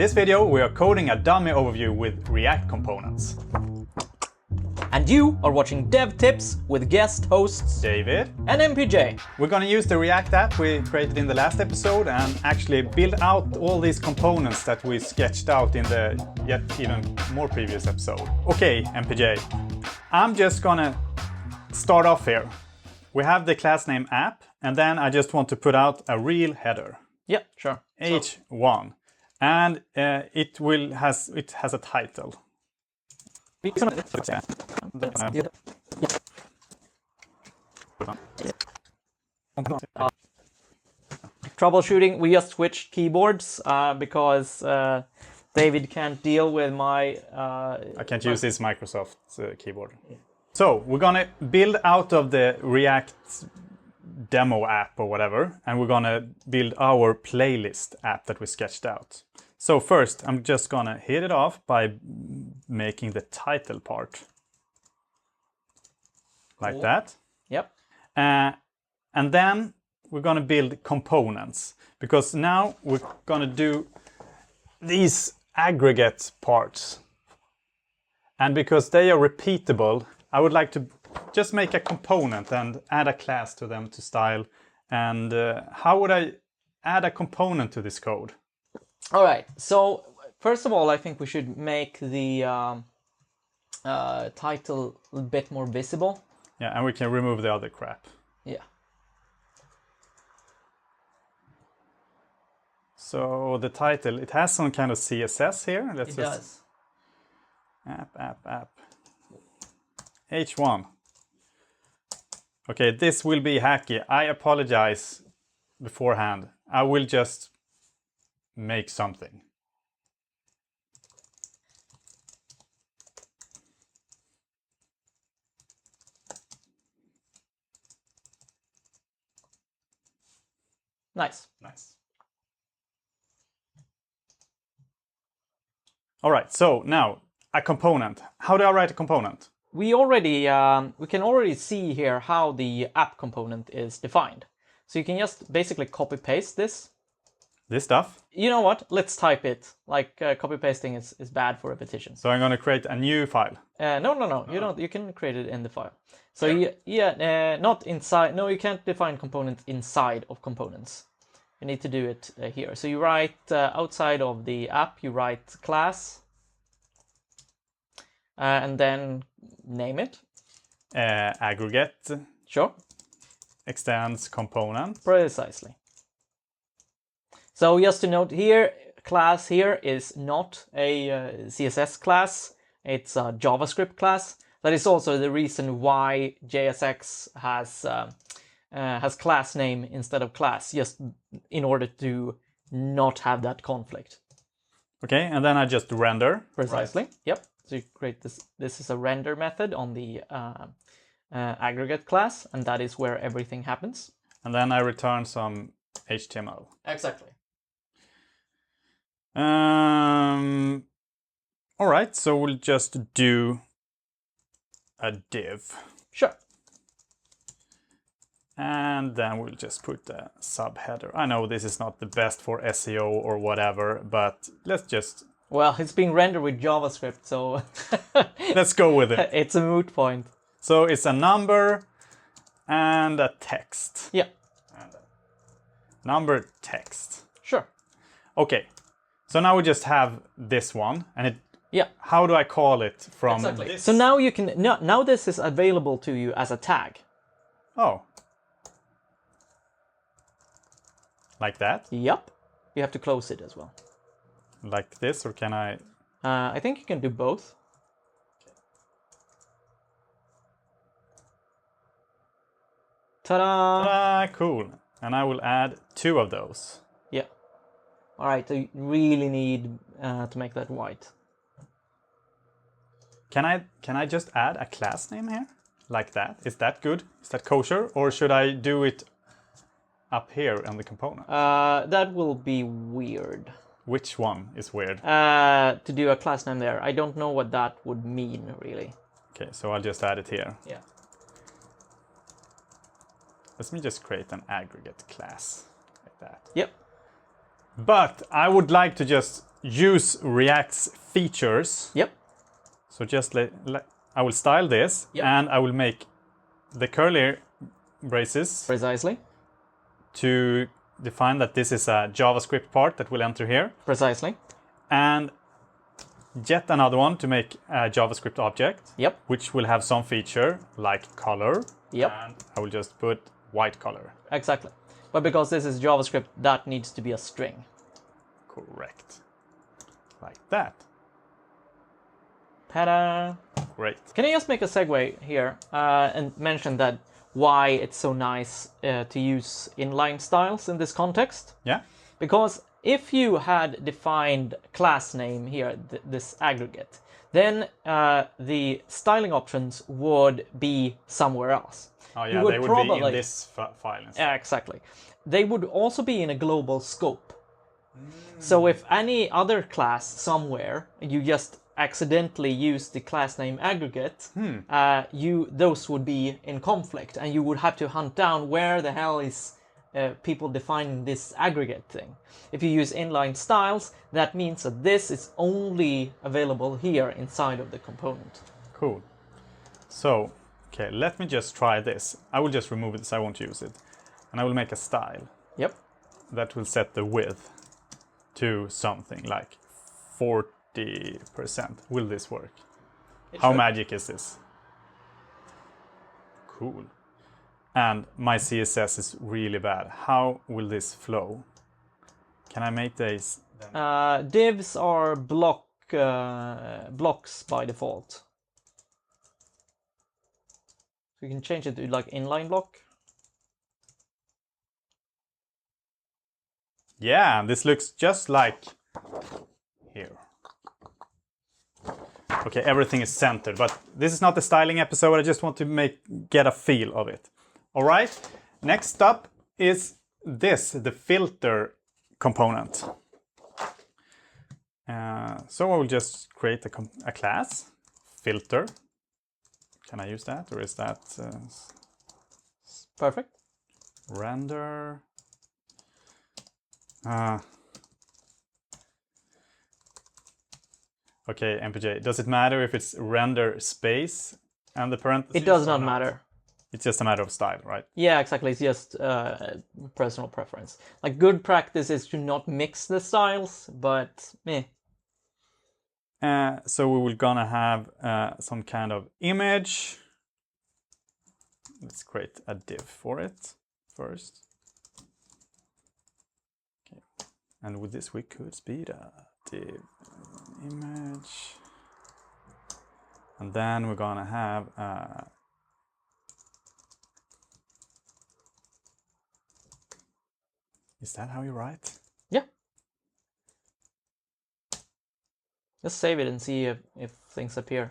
this video we are coding a dummy overview with React components. And you are watching Dev Tips with guest hosts David and MPJ. We're going to use the React app we created in the last episode and actually build out all these components that we sketched out in the yet even more previous episode. Okay, MPJ, I'm just gonna start off here. We have the class name app, and then I just want to put out a real header. Yeah, sure. H1, and it has a title. Troubleshooting, we just switched keyboards because David can't deal with my... I can't use this Microsoft keyboard. Yeah. So we're gonna build out of the React demo app or whatever, and we're gonna build our playlist app that we sketched out. So first, I'm just gonna hit it off by making the title part. Like cool. that. Yep. And then we're gonna build components, because now we're gonna do these aggregate parts. And because they are repeatable, I would like to just make a component and add a class to them to style. And how would I add a component to this code? All right, so first of all, I think we should make the title a bit more visible. Yeah, and we can remove the other crap. Yeah. So the title, it has some kind of CSS here. It does. App. H1. Okay, this will be hacky. I apologize beforehand. I will just make something. Nice. All right, so now a component. How do I write a component? We can already see here how the app component is defined. So you can just basically copy paste this. This stuff? You know what? Let's type it. Like copy pasting is bad for repetition. So I'm going to create a new file. No. You don't. You can create it in the file. So not inside. No, you can't define components inside of components. You need to do it here. So you write outside of the app. You write class, and then name it. Aggregate. Sure. Extends component. Precisely. So just to note here, class here is not a CSS class. It's a JavaScript class. That is also the reason why JSX has class name instead of class, just in order to not have that conflict. Okay, and then I just render. Precisely. Right. Yep. So you create this. This is a render method on the aggregate class, and that is where everything happens. And then I return some HTML. Exactly. All right, so we'll just do a div. Sure. And then we'll just put the subheader. I know this is not the best for SEO or whatever, but let's just... Well, it's being rendered with JavaScript, so... Let's go with it. It's a moot point. So it's a number and a text. Yeah. And a number, text. Sure. Okay. So now we just have this one, and it. Yeah. How do I call it from? Exactly. This? So now you can now this is available to you as a tag. Oh. Like that? Yep. You have to close it as well. Like this, or can I? I think you can do both. Ta-da! Ta-da! Cool. And I will add 2 of those. Yeah. All right, so you really need to make that white. Can I just add a class name here? Like that? Is that good? Is that kosher? Or should I do it up here on the component? That will be weird. Which one is weird? To do a class name there. I don't know what that would mean, really. Okay, so I'll just add it here. Yeah. Let me just create an aggregate class like that. Yep. But I would like to just use React's features. Yep. So just I will style this, Yep. and I will make the curly braces Precisely. to define that this is a JavaScript part that will enter here. Precisely. And yet another one to make a JavaScript object. Yep. Which will have some feature like color. Yep. And I will just put white color. Exactly. But because this is JavaScript, that needs to be a string. Correct. Like that. Ta-da! Great. Can I just make a segue here and mention that why it's so nice to use inline styles in this context? Yeah. Because if you had defined class name here, this aggregate, then the styling options would be somewhere else. Oh yeah, they would be in this file instead. Yeah, exactly. They would also be in a global scope. So if any other class somewhere, you just accidentally use the class name aggregate, those would be in conflict, and you would have to hunt down where the hell is people defining this aggregate thing. If you use inline styles, that means that this is only available here inside of the component. Cool. So, okay, let me just try this. I will just remove this, I won't use it. And I will make a style. Yep. That will set the width to something like 40%. Will this work? How magic is this? Cool. And my CSS is really bad. How will this flow? Can I make these? Divs are blocks by default. So you can change it to like inline block. Yeah, this looks just like here. Okay, everything is centered, but this is not the styling episode. I just want to get a feel of it. All right, next up is this, the filter component. So I will just create a class, filter. Can I use that, or is that perfect? Render. Okay, MPJ. Does it matter if it's render space and the parentheses? It does not matter. It's just a matter of style, right? Yeah, exactly. It's just personal preference. Like, good practice is to not mix the styles, but meh. So we will gonna have some kind of image. Let's create a div for it first. Okay. And with this we could speed up div image. And then we're gonna have is that how you write? Yeah. Just save it and see if things appear.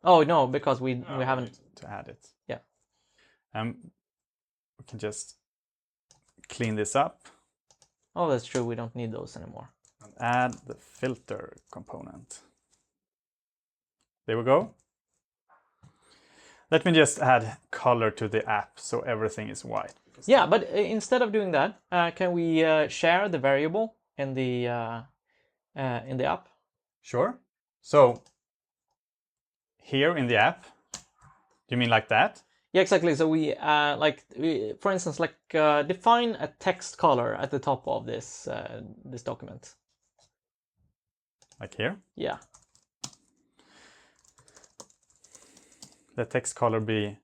Oh no, because we haven't to add it. Yeah. We can just clean this up. Oh, that's true. We don't need those anymore. And add the filter component. There we go. Let me just add color to the app so everything is white. Yeah, but instead of doing that, can we share the variable in the app? Sure. So here in the app, do you mean like that? Yeah, exactly. So we for instance, define a text color at the top of this this document. Like here? Yeah. The text color be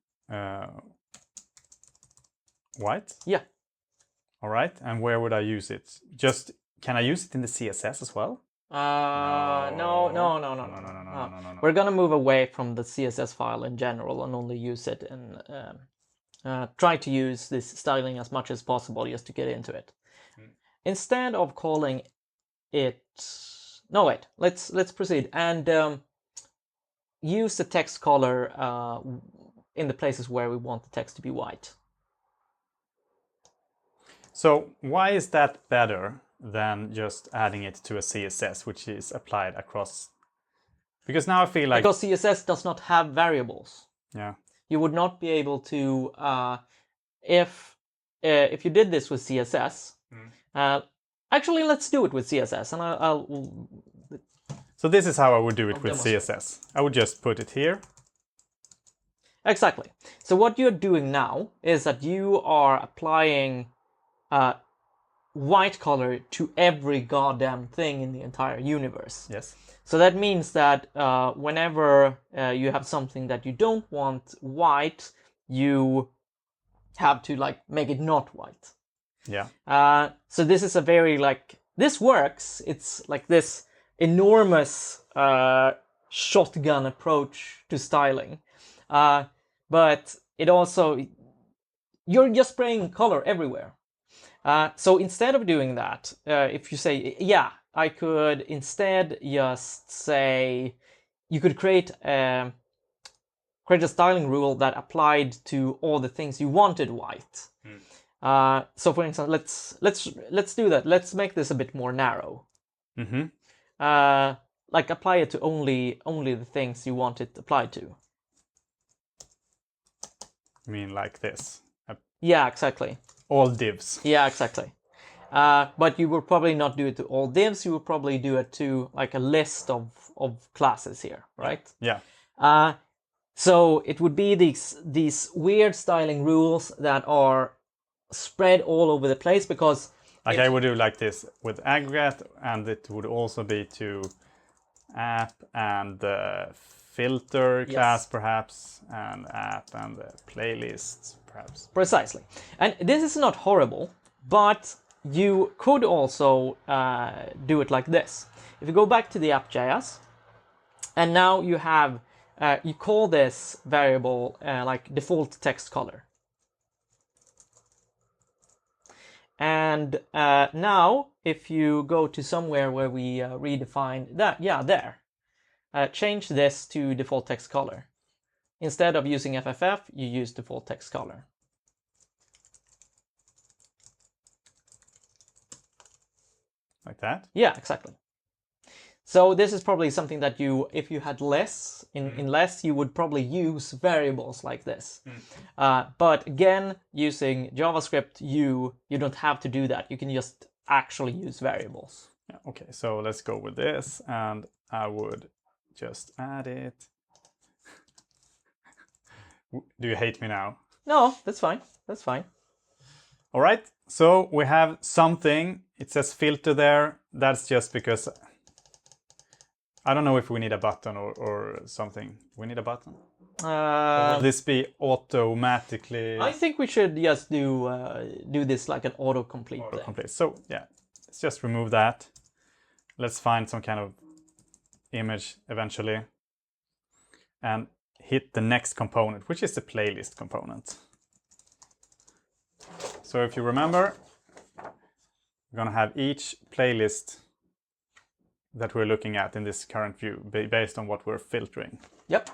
white? Yeah. All right. And where would I use it? Just, can I use it in the CSS as well? No. We're gonna move away from the CSS file in general and only use it and try to use this styling as much as possible just to get into it. Instead of calling it, no wait, let's proceed and use the text color in the places where we want the text to be white. So why is that better than just adding it to a CSS, which is applied across? Because now I feel like... Because CSS does not have variables. Yeah. You would not be able to, if you did this with CSS, Actually, let's do it with CSS, and I'll So this is how I would do it with demonstrate. CSS. I would just put it here. Exactly. So what you're doing now is that you are applying white color to every goddamn thing in the entire universe. Yes. So that means that whenever you have something that you don't want white, you have to like make it not white. Yeah. So this is a very like, this works. It's like this enormous shotgun approach to styling. But it also, you're just spraying color everywhere. So instead of doing that, if you say, yeah, I could instead just say, you could create a styling rule that applied to all the things you wanted white. So for instance, let's do that. Let's make this a bit more narrow. Mm-hmm. Like apply it to only the things you want it applied to. I mean like this. Yeah, exactly. All divs. Yeah, exactly. But you will probably not do it to all divs. You will probably do it to like a list of classes here, right? Yeah. So it would be these weird styling rules that are spread all over the place because Like I would do like this with aggregate, and it would also be to app and the filter class perhaps, and app and the playlist perhaps. Precisely. And this is not horrible, but you could also do it like this. If you go back to the app.js, and now you have, you call this variable like default text color. And now, if you go to somewhere where we redefine that, yeah, there, change this to default text color. Instead of using FFF, you use default text color. Like that? Yeah, exactly. So this is probably something that you, if you had less, in less, you would probably use variables like this. But again, using JavaScript, you don't have to do that. You can just actually use variables. Yeah, okay, so let's go with this, and I would just add it. Do you hate me now? No, that's fine. That's fine. All right, so we have something. It says filter there. That's just because I don't know if we need a button or something. We need a button? Or will this be automatically? I think we should just do this like an autocomplete. Autocomplete. So yeah, let's just remove that. Let's find some kind of image eventually, and hit the next component, which is the playlist component. So if you remember, we're going to have each playlist that we're looking at in this current view based on what we're filtering. Yep.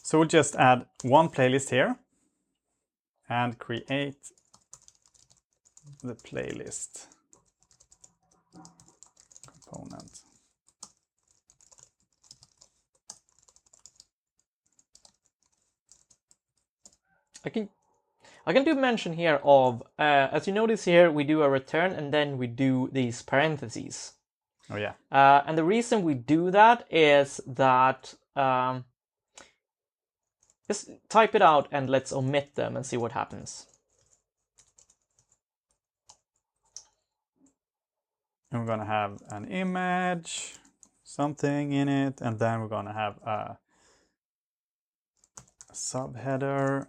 So we'll just add one playlist here and create the playlist component. I can do mention here of, as you notice here, we do a return and then we do these parentheses. Oh yeah. And the reason we do that is that, just type it out and let's omit them and see what happens. And we're going to have an image, something in it, and then we're going to have a subheader,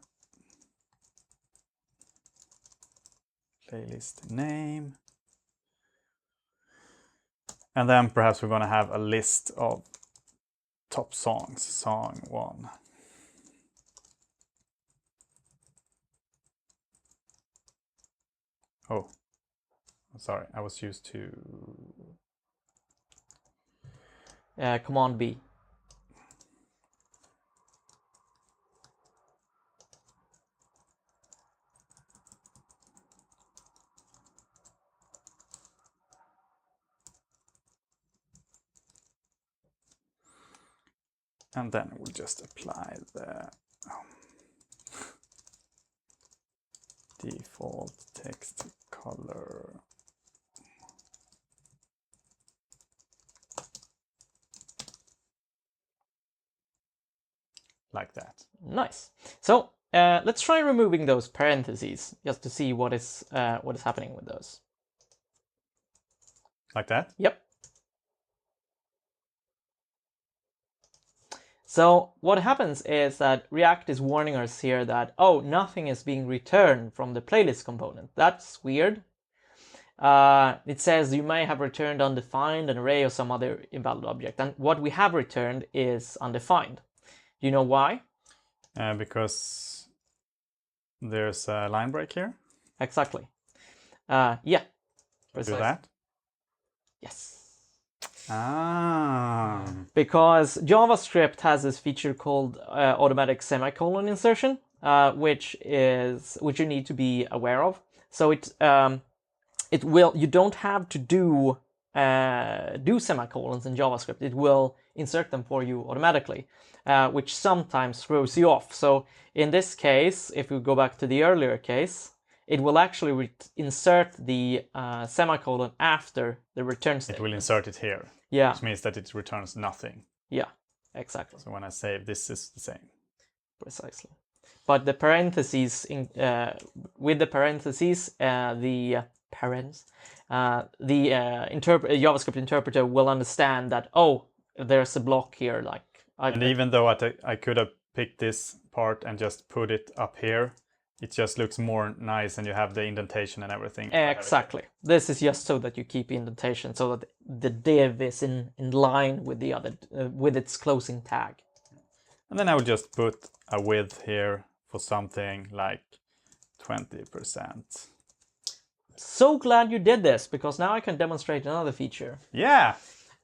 playlist name, and then perhaps we're going to have a list of top songs, song 1. Oh, sorry, I was used to Command B. and then we'll just apply the default text color like that. Nice. So let's try removing those parentheses just to see what is happening with those. Like that? Yep. So what happens is that React is warning us here that, oh, nothing is being returned from the playlist component. That's weird. It says you may have returned undefined, an array, or some other invalid object. And what we have returned is undefined. Do you know why? Because there's a line break here. Exactly. Yeah. Do Precisely. that? Yes. Ah. Because JavaScript has this feature called automatic semicolon insertion, which you need to be aware of. So you don't have to do semicolons in JavaScript. It will insert them for you automatically, which sometimes throws you off. So in this case, if we go back to the earlier case, it will actually insert the semicolon after the return statement. It will insert it here. Yeah. Which means that it returns nothing. Yeah, exactly. So when I save, this is the same. Precisely. But the parentheses, with the parentheses, the JavaScript interpreter will understand that, oh, there's a block here. And even though I could have picked this part and just put it up here, it just looks more nice and you have the indentation and everything. Exactly. This is just so that you keep indentation, so that the div is in line with the other, with its closing tag. And then I would just put a width here for something like 20%. So glad you did this, because now I can demonstrate another feature. Yeah!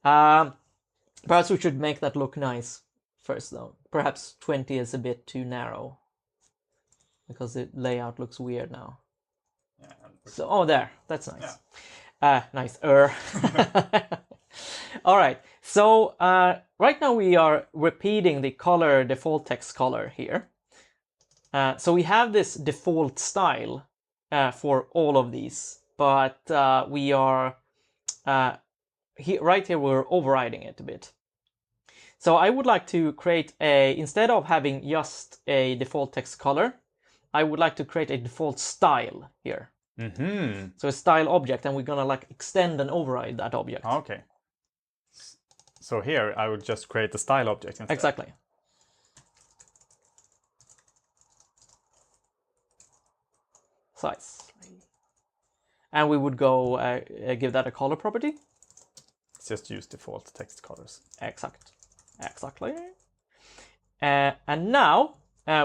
Perhaps we should make that look nice first, though. Perhaps 20 is a bit too narrow, because the layout looks weird now. Yeah, so, oh, there. That's nice. Yeah. Nice. All right. So right now we are repeating the color default text color here. So we have this default style for all of these, but we are right here we're overriding it a bit. So I would like to create instead of having just a default text color, I would like to create a default style here. Mm-hmm. So a style object, and we're gonna extend and override that object. Okay. So here I would just create a style object instead. Exactly. Size. And we would go give that a color property. Let's just use default text colors. Exactly. And now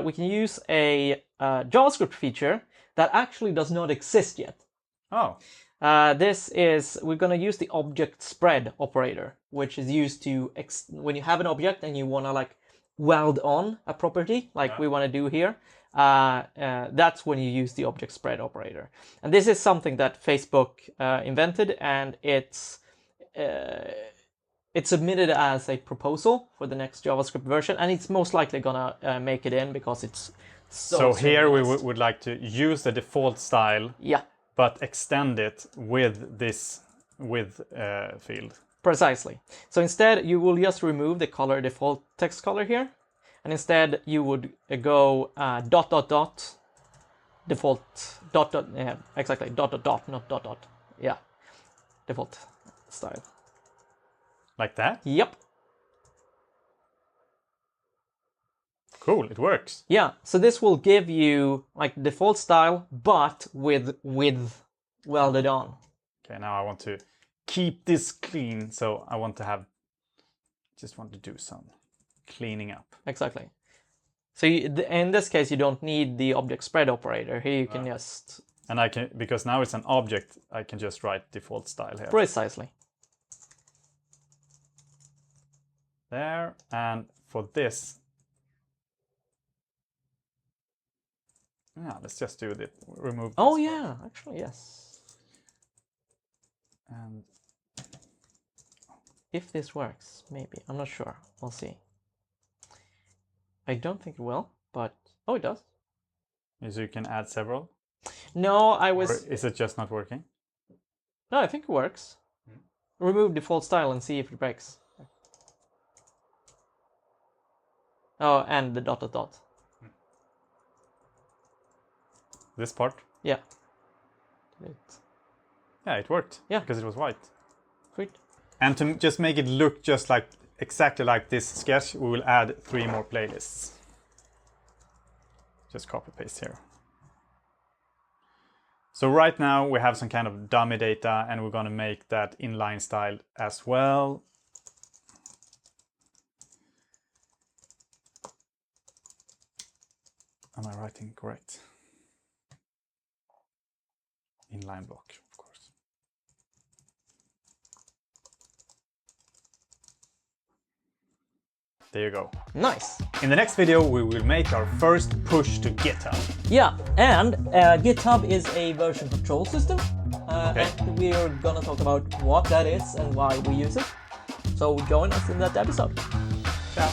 we can use a JavaScript feature that actually does not exist yet. Oh. We're going to use the object spread operator, which is used to, when you have an object and you want to weld on a property, we want to do here, that's when you use the object spread operator. And this is something that Facebook invented, and it's submitted as a proposal for the next JavaScript version, and it's most likely gonna make it in because it's so here we would like to use the default style, yeah, but extend it with this field. Precisely. So instead you will just remove the color default text color here, and instead you would go ... default ... exactly ... not ... yeah, default style. Like that? Yep. Cool, it works. Yeah, so this will give you default style, but with width welded on. Okay, now I want to keep this clean, so I want to just want to do some cleaning up. Exactly. So in this case, you don't need the object spread operator. Here you can just... And I can, because now it's an object, I can just write default style here. Precisely. There, and for this, let's just do it. Remove. Oh yeah, actually yes. And if this works, maybe, I'm not sure. We'll see. I don't think it will, but oh, it does. So you can add several. No, Or is it just not working? No, I think it works. Remove default style and see if it breaks. Oh, and the dot dot dot. This part? Yeah. Yeah, it worked. Yeah. Because it was white. Sweet. And to just make it look just like exactly like this sketch, we will add 3 more playlists. Just copy paste here. So right now we have some kind of dummy data, and we're going to make that inline style as well. Am I writing correct? Inline block, of course. There you go. Nice. In the next video, we will make our first push to GitHub. Yeah, and GitHub is a version control system. Okay. And we're gonna talk about what that is and why we use it. So join us in that episode. Ciao.